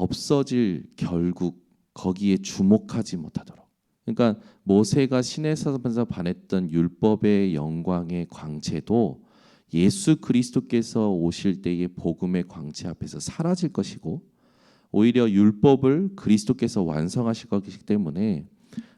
없어질 결국 거기에 주목하지 못하도록. 그러니까 모세가 시내에서 반했던 율법의 영광의 광채도 예수 그리스도께서 오실 때의 복음의 광채 앞에서 사라질 것이고, 오히려 율법을 그리스도께서 완성하실 것이기 때문에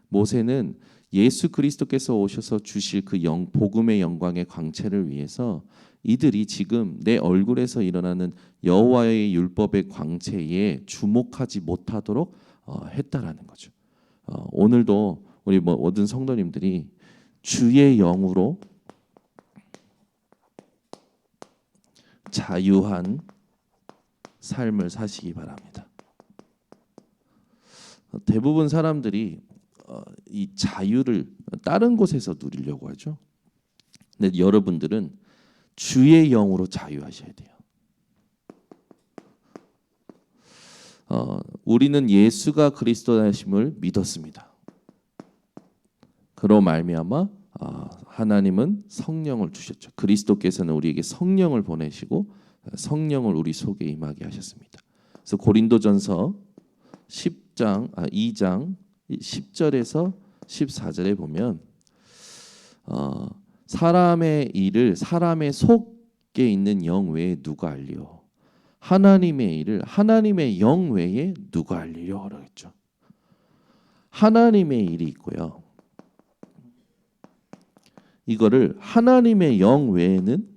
모세는 예수 그리스도께서 오셔서 주실 그 복음의 영광의 광채를 위해서 이들이 지금 내 얼굴에서 일어나는 여호와의 율법의 광채에 주목하지 못하도록 했다라는 거죠. 오늘도 우리 모든 성도님들이 주의 영으로 자유한 삶을 사시기 바랍니다. 대부분 사람들이 이 자유를 다른 곳에서 누리려고 하죠. 근데 여러분들은 주의 영으로 자유하셔야 돼요. 우리는 예수가 그리스도이심을 믿었습니다. 그로 말미암아 하나님은 성령을 주셨죠. 그리스도께서는 우리에게 성령을 보내시고 성령을 우리 속에 임하게 하셨습니다. 그래서 고린도전서 2장 10절에서 14절에 보면 사람의 일을 사람의 속에 있는 영 외에 누가 알리요? 하나님의 일을 하나님의 영 외에 누가 알리요? 그러겠죠. 하나님의 일이 있고요. 이거를 하나님의 영 외에는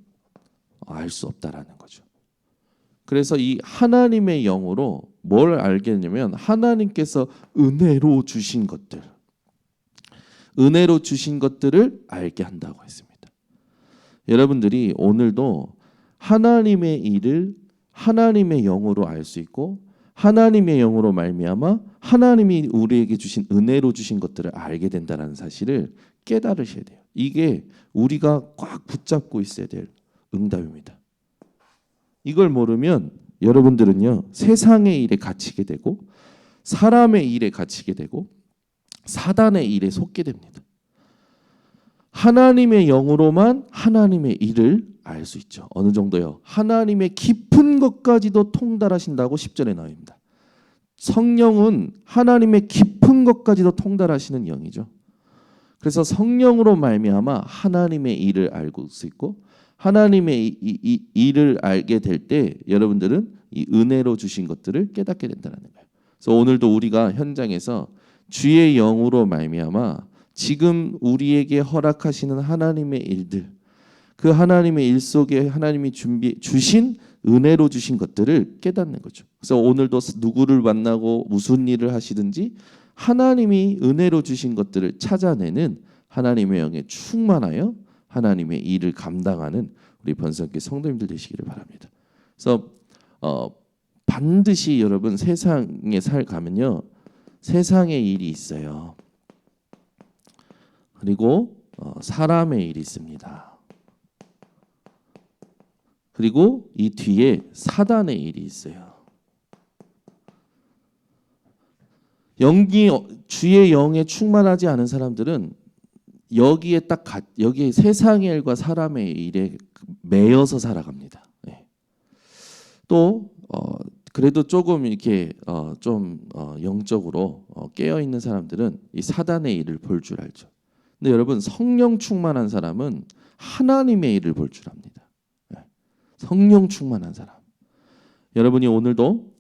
알 수 없다라는 거죠. 그래서 이 하나님의 영으로 뭘 알게 되냐면 하나님께서 은혜로 주신 것들을 알게 한다고 했습니다. 여러분들이 오늘도 하나님의 일을 하나님의 영으로 알 수 있고 하나님의 영으로 말미암아 하나님이 우리에게 주신 은혜로 주신 것들을 알게 된다는 사실을 깨달으셔야 돼요. 이게 우리가 꽉 붙잡고 있어야 될 응답입니다. 이걸 모르면 여러분들은요 세상의 일에 갇히게 되고 사람의 일에 갇히게 되고 사단의 일에 속게 됩니다. 하나님의 영으로만 하나님의 일을 알 수 있죠. 어느 정도요? 하나님의 깊은 것까지도 통달하신다고 10절에 나옵니다. 성령은 하나님의 깊은 것까지도 통달하시는 영이죠. 그래서 성령으로 말미암아 하나님의 일을 알고 수 있고 하나님의 이 일을 알게 될 때 여러분들은 이 은혜로 주신 것들을 깨닫게 된다는 거예요. 그래서 오늘도 우리가 현장에서 주의 영으로 말미암아 지금 우리에게 허락하시는 하나님의 일들, 그 하나님의 일 속에 하나님이 주신 은혜로 주신 것들을 깨닫는 거죠. 그래서 오늘도 누구를 만나고 무슨 일을 하시든지 하나님이 은혜로 주신 것들을 찾아내는 하나님의 영에 충만하여 하나님의 일을 감당하는 우리 번성교회 성도님들 되시기를 바랍니다. 그래서 반드시 여러분 세상에 가면요 세상의 일이 있어요. 그리고 사람의 일이 있습니다. 그리고 이 뒤에 사단의 일이 있어요. 주의 영에 충만하지 않은 사람들은 여기에 여기에 세상의 일과 사람의 일에 매여서 살아갑니다. 네. 또 그래도 조금 이렇게 좀 영적으로 깨어 있는 사람들은 이 사단의 일을 볼 줄 알죠. 근데 여러분 성령 충만한 사람은 하나님의 일을 볼 줄 압니다. 네. 성령 충만한 사람. 여러분이 오늘도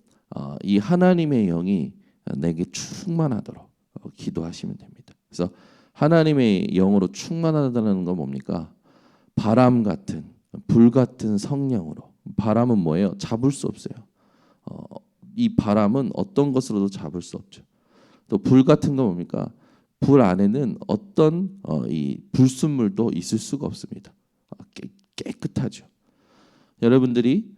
이 하나님의 영이 내게 충만하도록 기도하시면 됩니다. 그래서 하나님의 영으로 충만하다는 건 뭡니까? 바람 같은 불 같은 성령으로. 바람은 뭐예요? 잡을 수 없어요. 이 바람은 어떤 것으로도 잡을 수 없죠. 또 불 같은 건 뭡니까? 불 안에는 어떤 이 불순물도 있을 수가 없습니다. 깨끗하죠. 여러분들이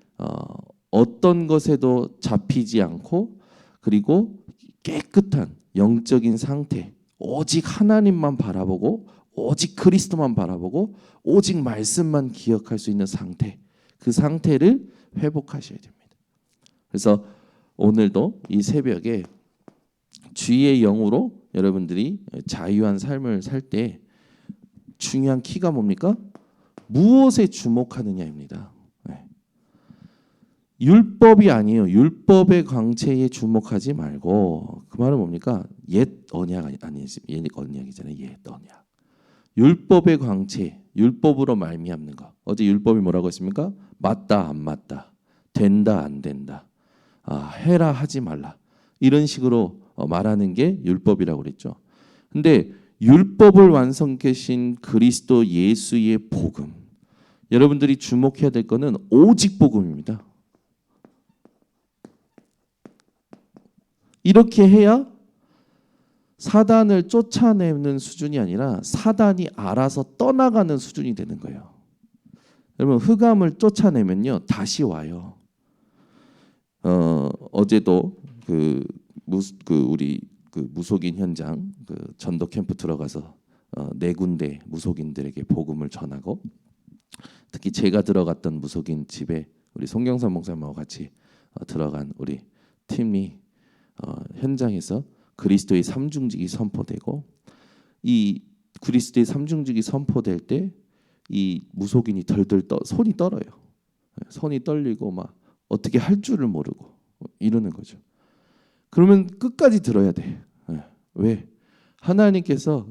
어떤 것에도 잡히지 않고 그리고 깨끗한 영적인 상태, 오직 하나님만 바라보고 오직 그리스도만 바라보고 오직 말씀만 기억할 수 있는 상태, 그 상태를 회복하셔야 됩니다. 그래서 오늘도 이 새벽에 주의 영으로 여러분들이 자유한 삶을 살 때 중요한 키가 뭡니까? 무엇에 주목하느냐입니다. 율법이 아니에요. 율법의 광채에 주목하지 말고 그 말은 뭡니까? 옛 언약 아니지. 옛 언약이잖아요. 옛 언약. 율법의 광채, 율법으로 말미암는 거. 어제 율법이 뭐라고 했습니까? 맞다 안 맞다, 된다 안 된다, 해라 하지 말라 이런 식으로 말하는 게 율법이라고 그랬죠. 근데 율법을 완성케신 그리스도 예수의 복음, 여러분들이 주목해야 될 거는 오직 복음입니다. 이렇게 해야 사단을 쫓아내는 수준이 아니라 사단이 알아서 떠나가는 수준이 되는 거예요. 여러분, 흑암을 쫓아내면요 다시 와요. 어제도 우리 무속인 현장 전도 캠프 들어가서 네 군데 무속인들에게 복음을 전하고, 특히 제가 들어갔던 무속인 집에 우리 송경선 목사님하고 같이 들어간 우리 팀이 현장에서 그리스도의 삼중직이 선포되고, 이 그리스도의 삼중직이 선포될 때 이 무속인이 덜덜 손이 떨어요. 손이 떨리고 막 어떻게 할 줄을 모르고 이러는 거죠. 그러면 끝까지 들어야 돼. 왜? 하나님께서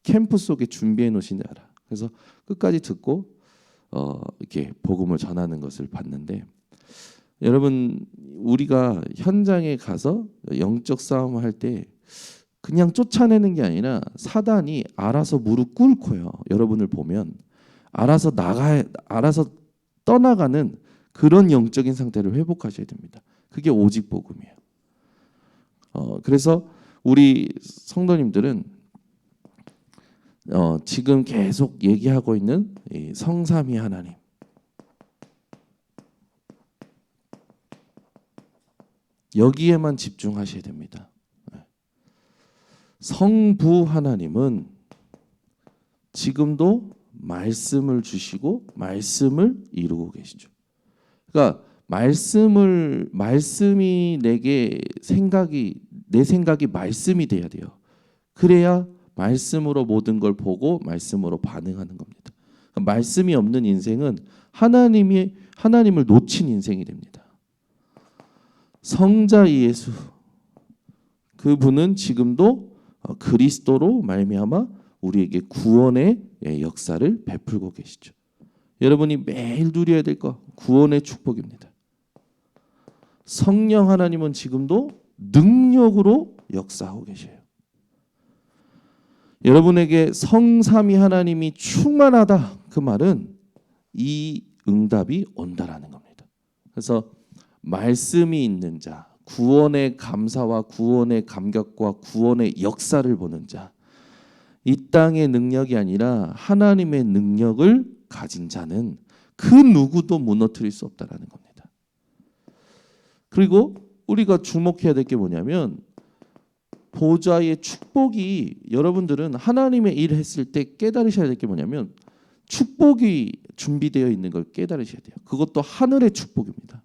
캠프 속에 준비해 놓으신 줄 알아. 그래서 끝까지 듣고 이렇게 복음을 전하는 것을 봤는데, 여러분, 우리가 현장에 가서 영적 싸움을 할 때 그냥 쫓아내는 게 아니라 사단이 알아서 무릎 꿇고요. 여러분을 보면 알아서 떠나가는 그런 영적인 상태를 회복하셔야 됩니다. 그게 오직 복음이에요. 그래서 우리 성도님들은 지금 계속 얘기하고 있는 이 성삼위 하나님, 여기에만 집중하셔야 됩니다. 성부 하나님은 지금도 말씀을 주시고 말씀을 이루고 계시죠. 그러니까 말씀이 내 생각이 말씀이 돼야 돼요. 그래야 말씀으로 모든 걸 보고 말씀으로 반응하는 겁니다. 그러니까 말씀이 없는 인생은 하나님을 놓친 인생이 됩니다. 성자 예수, 그분은 지금도 그리스도로 말미암아 우리에게 구원의 역사를 베풀고 계시죠. 여러분이 매일 누려야 될 것, 구원의 축복입니다. 성령 하나님은 지금도 능력으로 역사하고 계셔요. 여러분에게 성삼위 하나님이 충만하다, 그 말은 이 응답이 온다라는 겁니다. 그래서 말씀이 있는 자, 구원의 감사와 구원의 감격과 구원의 역사를 보는 자, 이 땅의 능력이 아니라 하나님의 능력을 가진 자는 그 누구도 무너뜨릴 수 없다라는 겁니다. 그리고 우리가 주목해야 될 게 뭐냐면, 보좌의 축복이, 여러분들은 하나님의 일을 했을 때 깨달으셔야 될 게 뭐냐면, 축복이 준비되어 있는 걸 깨달으셔야 돼요. 그것도 하늘의 축복입니다.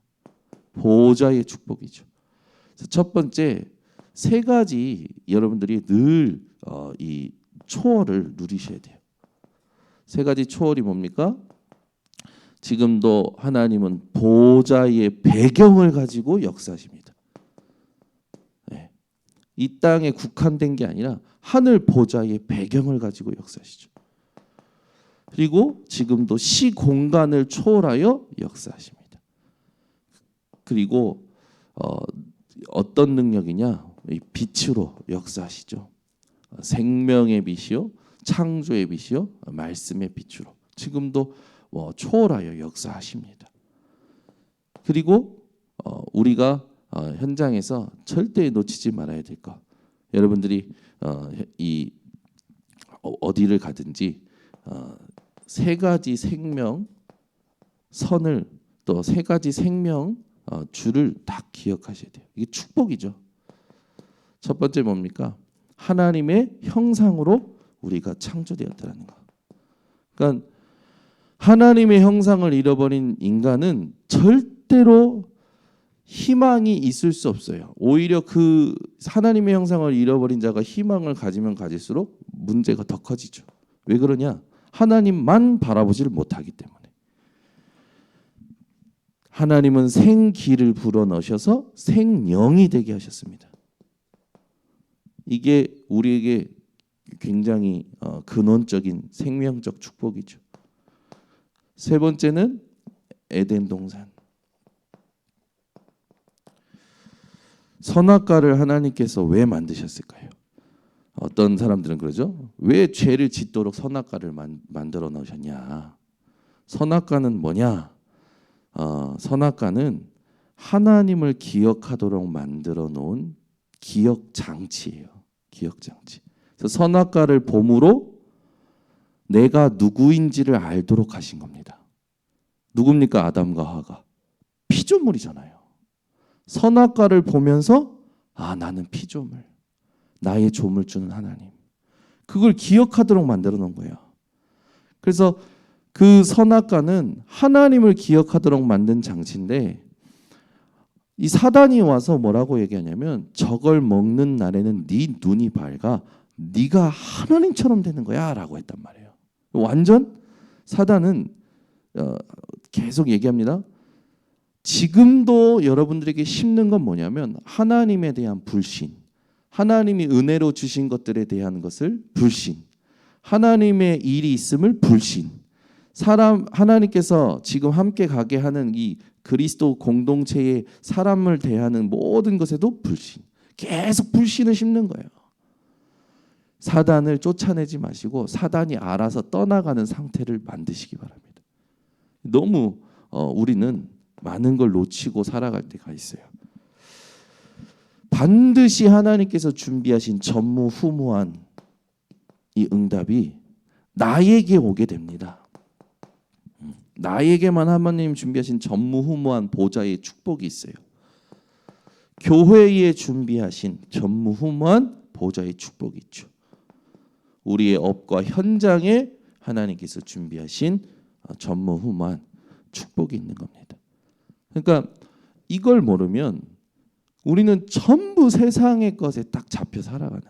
보좌의 축복이죠. 첫 번째, 세 가지 여러분들이 늘 이 초월을 누리셔야 돼요. 세 가지 초월이 뭡니까? 지금도 하나님은 보좌의 배경을 가지고 역사하십니다. 네. 이 땅에 국한된 게 아니라 하늘 보좌의 배경을 가지고 역사하시죠. 그리고 지금도 시공간을 초월하여 역사하십니다. 그리고 어떤 능력이냐? 이 빛으로 역사하시죠. 생명의 빛이요, 창조의 빛이요, 말씀의 빛으로 지금도 초월하여 역사하십니다. 그리고 우리가 현장에서 절대 놓치지 말아야 될 것, 여러분들이 이 어디를 가든지 세 가지 생명 선을, 또 세 가지 생명 줄을 딱 기억하셔야 돼요. 이게 축복이죠. 첫 번째 뭡니까? 하나님의 형상으로 우리가 창조되었다는 거. 그러니까 하나님의 형상을 잃어버린 인간은 절대로 희망이 있을 수 없어요. 오히려 그 하나님의 형상을 잃어버린 자가 희망을 가지면 가질수록 문제가 더 커지죠. 왜 그러냐? 하나님만 바라보지를 못하기 때문에. 하나님은 생기를 불어넣으셔서 생명이 되게 하셨습니다. 이게 우리에게 굉장히 근원적인 생명적 축복이죠. 세 번째는 에덴 동산. 선악과를 하나님께서 왜 만드셨을까요? 어떤 사람들은 그러죠. 왜 죄를 짓도록 선악과를 만들어 놓으셨냐? 선악과는 뭐냐? 선악과는 하나님을 기억하도록 만들어 놓은 기억 장치예요. 기억 장치. 그래서 선악과를 봄으로 내가 누구인지를 알도록 하신 겁니다. 누굽니까? 아담과 하가. 피조물이잖아요. 선악과를 보면서 나는 피조물. 나의 조물주는 하나님. 그걸 기억하도록 만들어 놓은 거예요. 그래서 그 선악과는 하나님을 기억하도록 만든 장치인데 이 사단이 와서 뭐라고 얘기하냐면 저걸 먹는 날에는 네 눈이 밝아 네가 하나님처럼 되는 거야 라고 했단 말이에요. 완전 사단은 계속 얘기합니다. 지금도 여러분들에게 심는 건 뭐냐면 하나님에 대한 불신, 하나님이 은혜로 주신 것들에 대한 것을 불신, 하나님의 일이 있음을 불신, 하나님께서 지금 함께 가게 하는 이 그리스도 공동체의 사람을 대하는 모든 것에도 불신, 계속 불신을 심는 거예요. 사단을 쫓아내지 마시고 사단이 알아서 떠나가는 상태를 만드시기 바랍니다. 너무 우리는 많은 걸 놓치고 살아갈 때가 있어요. 반드시 하나님께서 준비하신 전무후무한 이 응답이 나에게 오게 됩니다. 나에게만 하나님 준비하신 전무후무한 보좌의 축복이 있어요. 교회에 준비하신 전무후무한 보좌의 축복이 있죠. 우리의 업과 현장에 하나님께서 준비하신 전무후무한 축복이 있는 겁니다. 그러니까 이걸 모르면 우리는 전부 세상의 것에 딱 잡혀 살아가는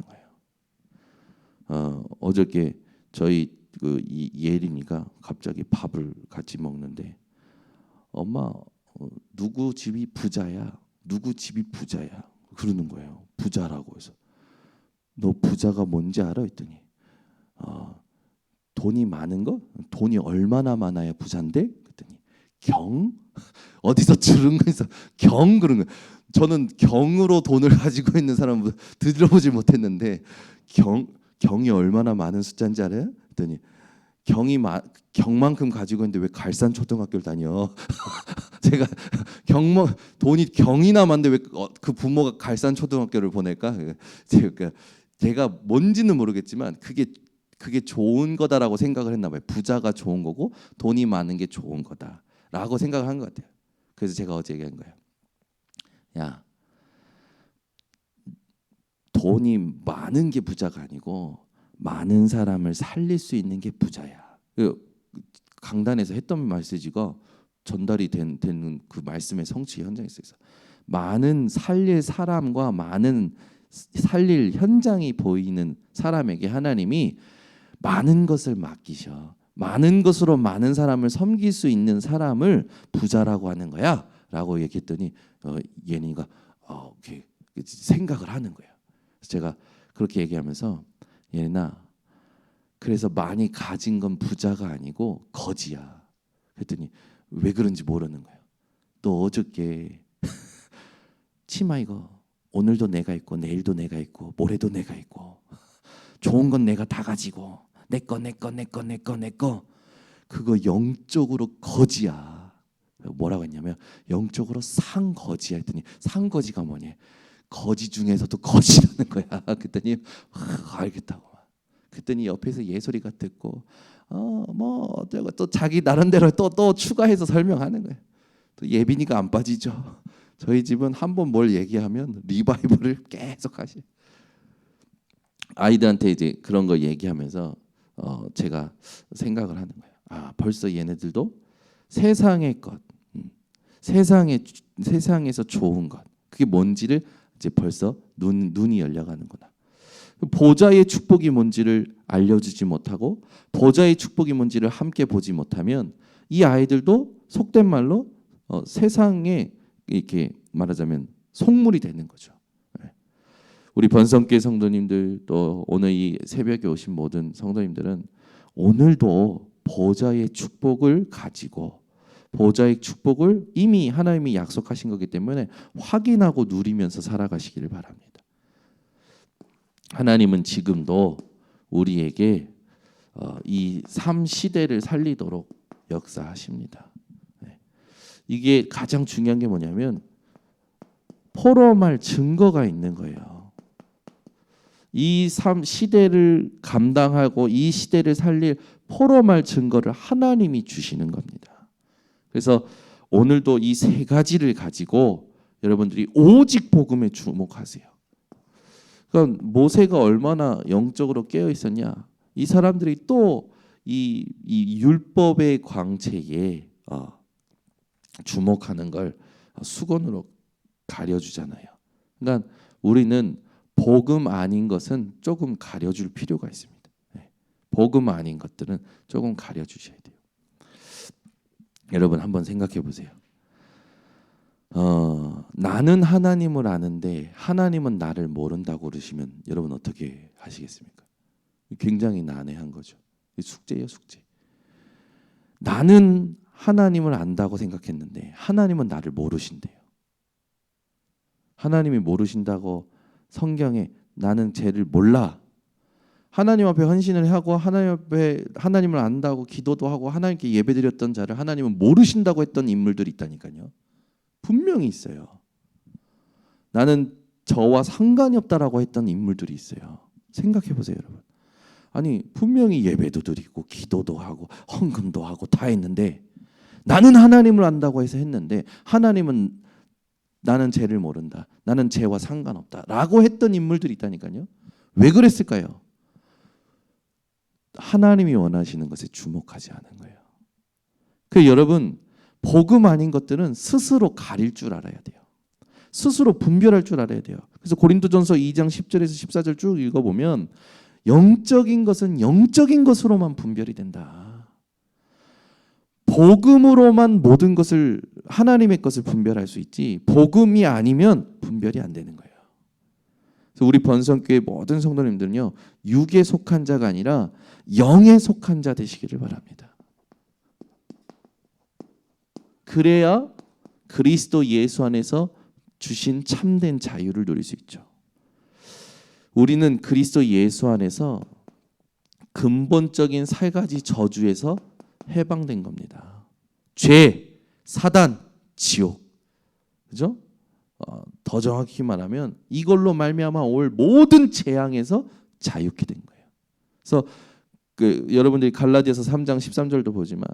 거예요. 어저께 저희 예린이가 갑자기 밥을 같이 먹는데 엄마 누구 집이 부자야? 누구 집이 부자야? 그러는 거예요. 부자라고 해서 너 부자가 뭔지 알아? 했더니 돈이 많은 거? 돈이 얼마나 많아야 부자인데? 그랬더니 경? 어디서 들은 거에서 경 그런 거. 저는 경으로 돈을 가지고 있는 사람을 들어보지 못했는데 경이 얼마나 많은 숫자인지 알아요? 그랬더니 경만큼 가지고 있는데 왜 갈산 초등학교를 다녀? 제가 돈이 경이나 많은데 왜 그 부모가 갈산 초등학교를 보낼까? 제가 뭔지는 모르겠지만 그게 좋은 거다라고 생각을 했나 봐요. 부자가 좋은 거고 돈이 많은 게 좋은 거다라고 생각을 한 것 같아요. 그래서 제가 어제 얘기한 거예요. 야, 돈이 많은 게 부자가 아니고 많은 사람을 살릴 수 있는 게 부자야. 강단에서 했던 메시지가 전달이 되는 그 말씀의 성취 현장에 있어서 많은 살릴 사람과 많은 살릴 현장이 보이는 사람에게 하나님이 많은 것을 맡기셔. 많은 것으로 많은 사람을 섬길 수 있는 사람을 부자라고 하는 거야 라고 얘기했더니 예린이가 생각을 하는 거예요. 그래서 제가 그렇게 얘기하면서 예린아 그래서 많이 가진 건 부자가 아니고 거지야. 그랬더니 왜 그런지 모르는 거예요. 또 어저께 치마 이거 오늘도 내가 입고 내일도 내가 입고 모레도 내가 입고 좋은 건 내가 다 가지고 내 거 그거 영적으로 거지야. 뭐라고 했냐면 영적으로 상거지야 했더니 상거지가 뭐냐? 거지 중에서도 거지라는 거야. 그랬더니 알겠다고. 그랬더니 옆에서 예솔이가 듣고 뭐 어쩌고 또 자기 나름대로 또 추가해서 설명하는 거예요. 또 예빈이가 안 빠지죠. 저희 집은 한번 뭘 얘기하면 리바이벌을 계속 하시. 아이들한테 이제 그런 거 얘기하면서 제가 생각을 하는 거예요. 벌써 얘네들도 세상의 것, 세상에서 좋은 것, 그게 뭔지를 이제 벌써 눈이 열려가는구나. 보좌의 축복이 뭔지를 알려주지 못하고 보좌의 축복이 뭔지를 함께 보지 못하면 이 아이들도 속된 말로 세상에 이렇게 말하자면 속물이 되는 거죠. 예. 우리 번성교회 성도님들 또 오늘 이 새벽에 오신 모든 성도님들은 오늘도 보좌의 축복을 가지고 보좌의 축복을 이미 하나님이 약속하신 거기 때문에 확인하고 누리면서 살아가시기를 바랍니다. 하나님은 지금도 우리에게 이 삶 시대를 살리도록 역사하십니다. 이게 가장 중요한 게 뭐냐면 포럼할 증거가 있는 거예요. 이 삶 시대를 감당하고 이 시대를 살릴 포럼할 증거를 하나님이 주시는 겁니다. 그래서 오늘도 이 세 가지를 가지고 여러분들이 오직 복음에 주목하세요. 그러니까 모세가 얼마나 영적으로 깨어 있었냐? 이 사람들이 또 이 율법의 광채에 주목하는 걸 수건으로 가려주잖아요. 그러니까 우리는 복음 아닌 것은 조금 가려줄 필요가 있습니다. 복음 아닌 것들은 조금 가려주셔야 돼요. 여러분 한번 생각해 보세요. 나는 하나님을 아는데 하나님은 나를 모른다고 그러시면 여러분 어떻게 하시겠습니까? 굉장히 난해한 거죠. 숙제예요, 숙제. 나는 하나님을 안다고 생각했는데 하나님은 나를 모르신대요. 하나님이 모르신다고 성경에 나는 쟤를 몰라. 하나님 앞에 헌신을 하고 하나님 앞에 하나님을 안다고 기도도 하고 하나님께 예배드렸던 자를 하나님은 모르신다고 했던 인물들이 있다니까요. 분명히 있어요. 나는 저와 상관이 없다라고 했던 인물들이 있어요. 생각해 보세요, 여러분. 아니 분명히 예배도 드리고 기도도 하고 헌금도 하고 다 했는데 나는 하나님을 안다고 해서 했는데 하나님은 나는 죄를 모른다. 나는 죄와 상관없다라고 했던 인물들이 있다니까요. 왜 그랬을까요? 하나님이 원하시는 것에 주목하지 않은 거예요. 그 여러분 복음 아닌 것들은 스스로 가릴 줄 알아야 돼요. 스스로 분별할 줄 알아야 돼요. 그래서 고린도전서 2장 10절에서 14절 쭉 읽어보면 영적인 것은 영적인 것으로만 분별이 된다. 복음으로만 모든 것을 하나님의 것을 분별할 수 있지 복음이 아니면 분별이 안 되는 거예요. 그래서 우리 번성교회 모든 성도님들은요 육에 속한 자가 아니라 영에 속한 자 되시기를 바랍니다. 그래야 그리스도 예수 안에서 주신 참된 자유를 누릴 수 있죠. 우리는 그리스도 예수 안에서 근본적인 세 가지 저주에서 해방된 겁니다. 죄, 사단, 지옥. 그죠? 더 정확히 말하면 이걸로 말미암아 올 모든 재앙에서 자유케 된 거예요. 그래서 여러분들이 갈라디아서 3장 13절도 보지만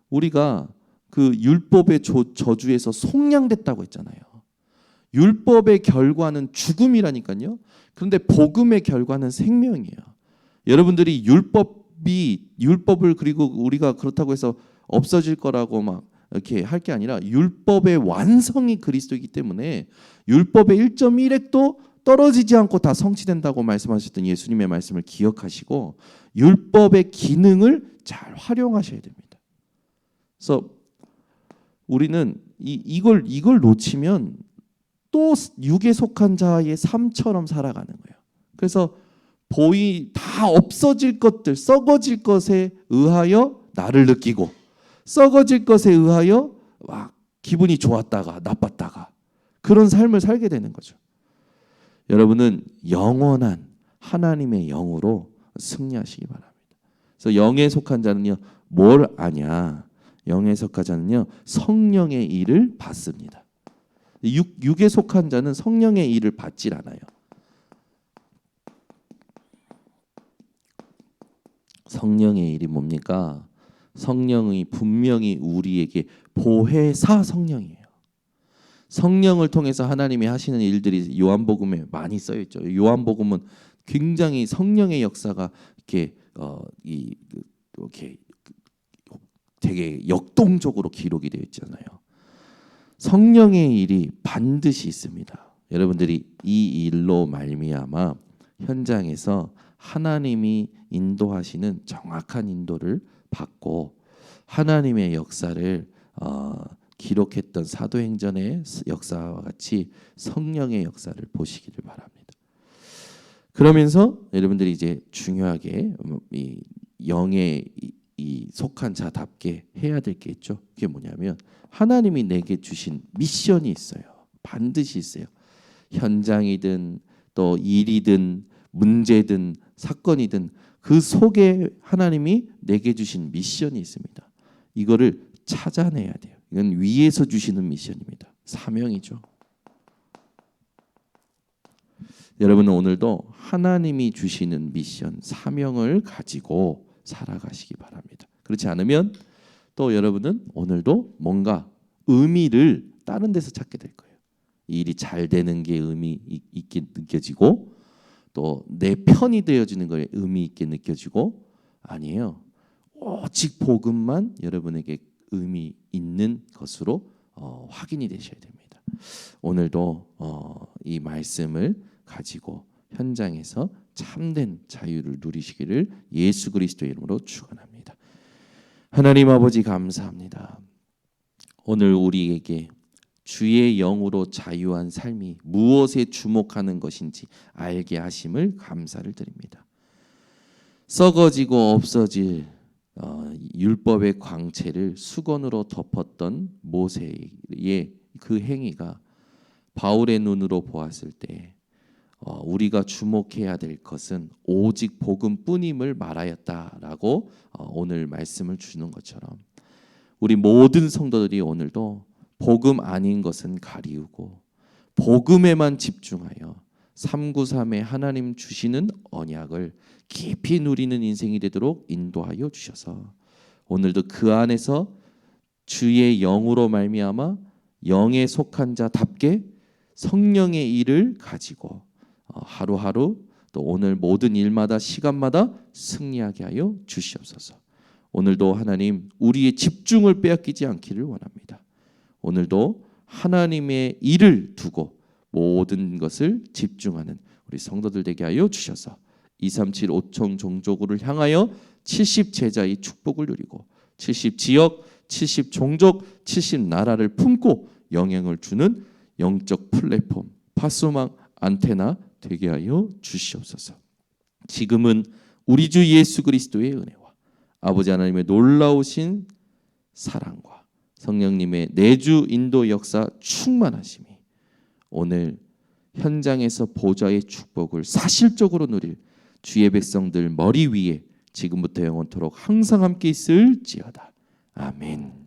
우리가 그 율법의 저주에서 속량됐다고 했잖아요. 율법의 결과는 죽음이라니까요. 그런데 복음의 결과는 생명이에요. 여러분들이 율법을 그리고 우리가 그렇다고 해서 없어질 거라고 막 이렇게 할 게 아니라 율법의 완성이 그리스도이기 때문에 율법의 1.1획도 떨어지지 않고 다 성취된다고 말씀하셨던 예수님의 말씀을 기억하시고 율법의 기능을 잘 활용하셔야 됩니다. 그래서 우리는 이걸 놓치면 또 육에 속한 자의 삶처럼 살아가는 거예요. 그래서 다 없어질 것들, 썩어질 것에 의하여 나를 느끼고 썩어질 것에 의하여 막 기분이 좋았다가 나빴다가 그런 삶을 살게 되는 거죠. 여러분은 영원한 하나님의 영으로 승리하시기 바랍니다. 그래서 영에 속한 자는요 뭘 아냐? 영에 속한 자는요 성령의 일을 받습니다. 육에 속한 자는 성령의 일을 받질 않아요. 성령의 일이 뭡니까? 성령이 분명히 우리에게 보혜사 성령이에요. 성령을 통해서 하나님이 하시는 일들이 요한복음에 많이 쓰여 있죠. 요한복음은 굉장히 성령의 역사가 이렇게 되게 역동적으로 기록이 되어 있잖아요. 성령의 일이 반드시 있습니다. 여러분들이 이 일로 말미암아 현장에서 하나님이 인도하시는 정확한 인도를 받고 하나님의 역사를 기록했던 사도행전의 역사와 같이 성령의 역사를 보시기를 바랍니다. 그러면서 여러분들이 이제 중요하게 이 영에 이 속한 자답게 해야 될 게 있죠. 그게 뭐냐면 하나님이 내게 주신 미션이 있어요. 반드시 있어요. 현장이든 또 일이든 문제든 사건이든 그 속에 하나님이 내게 주신 미션이 있습니다. 이거를 찾아내야 돼요. 이건 위에서 주시는 미션입니다. 사명이죠. 여러분은 오늘도 하나님이 주시는 미션, 사명을 가지고 살아가시기 바랍니다. 그렇지 않으면 또 여러분은 오늘도 뭔가 의미를 다른 데서 찾게 될 거예요. 이 일이 잘 되는 게 의미 있게 느껴지고 또 내 편이 되어지는 거에 의미 있게 느껴지고 아니에요. 오직 복음만 여러분에게 의미 있는 것으로 확인이 되셔야 됩니다. 오늘도 이 말씀을 가지고 현장에서 참된 자유를 누리시기를 예수 그리스도의 이름으로 축원합니다. 하나님 아버지 감사합니다. 오늘 우리에게 주의 영으로 자유한 삶이 무엇에 주목하는 것인지 알게 하심을 감사를 드립니다. 썩어지고 없어질 율법의 광채를 수건으로 덮었던 모세의 그 행위가 바울의 눈으로 보았을 때 우리가 주목해야 될 것은 오직 복음뿐임을 말하였다라고 오늘 말씀을 주는 것처럼 우리 모든 성도들이 오늘도 복음 아닌 것은 가리우고 복음에만 집중하여 393의 하나님 주시는 언약을 깊이 누리는 인생이 되도록 인도하여 주셔서 오늘도 그 안에서 주의 영으로 말미암아 영에 속한 자답게 성령의 일을 가지고 하루하루 또 오늘 모든 일마다 시간마다 승리하게 하여 주시옵소서. 오늘도 하나님 우리의 집중을 빼앗기지 않기를 원합니다. 오늘도 하나님의 일을 두고 모든 것을 집중하는 우리 성도들 되게 하여 주셔서 237 5청 종족을 향하여 70 제자의 축복을 누리고 70 지역, 70 종족, 70 나라를 품고 영향을 주는 영적 플랫폼, 파수망, 안테나 되게 하여 주시옵소서. 지금은 우리 주 예수 그리스도의 은혜와 아버지 하나님의 놀라우신 사랑과 성령님의 내주 인도 역사 충만하심이 오늘 현장에서 보좌의 축복을 사실적으로 누릴 주의 백성들 머리 위에 지금부터 영원토록 항상 함께 있을지어다. 아멘.